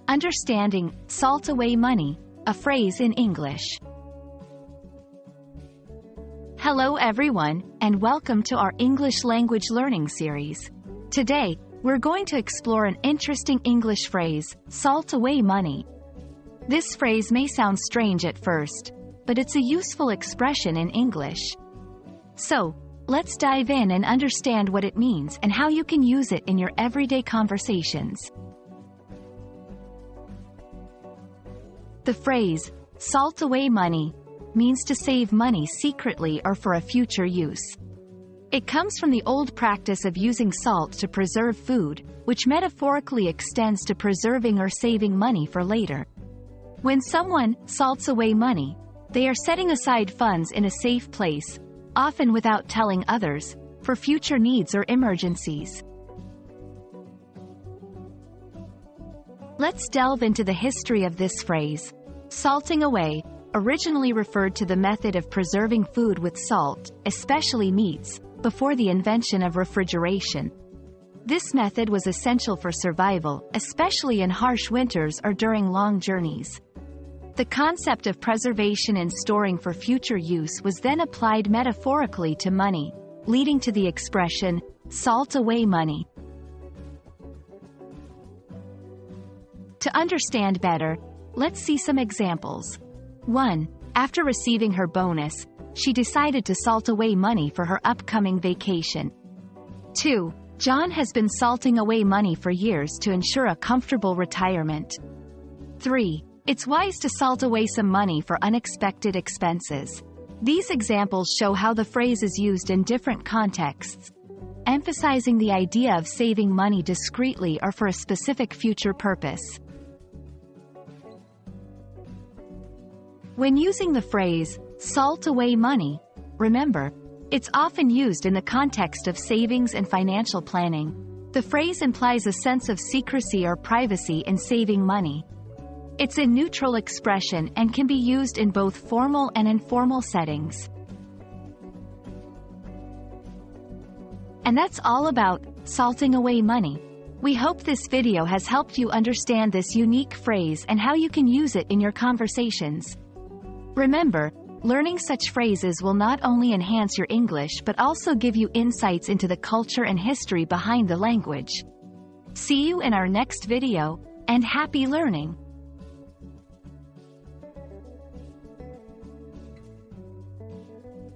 Understanding salt away money, a phrase in English. Hello everyone, and welcome to our English language learning series. Today, we're going to explore an interesting English phrase, salt away money. This phrase may sound strange at first, but it's a useful expression in English. So, let's dive in and understand what it means and how you can use it in your everyday conversations. The phrase, salt away money, means to save money secretly or for a future use. It comes from the old practice of using salt to preserve food, which metaphorically extends to preserving or saving money for later. When someone salts away money, they are setting aside funds in a safe place, often without telling others, for future needs or emergencies. Let's delve into the history of this phrase. Salting away originally referred to the method of preserving food with salt, especially meats, before the invention of refrigeration. This method was essential for survival, especially in harsh winters or during long journeys. The concept of preservation and storing for future use was then applied metaphorically to money, leading to the expression, salt away money. To understand better, let's see some examples. 1. After receiving her bonus, she decided to salt away money for her upcoming vacation. 2. John has been salting away money for years to ensure a comfortable retirement. 3. It's wise to salt away some money for unexpected expenses. These examples show how the phrase is used in different contexts, emphasizing the idea of saving money discreetly or for a specific future purpose. When using the phrase, salt away money, remember, it's often used in the context of savings and financial planning. The phrase implies a sense of secrecy or privacy in saving money. It's a neutral expression and can be used in both formal and informal settings. And that's all about salting away money. We hope this video has helped you understand this unique phrase and how you can use it in your conversations. Remember, learning such phrases will not only enhance your English but also give you insights into the culture and history behind the language. See you in our next video, and happy learning!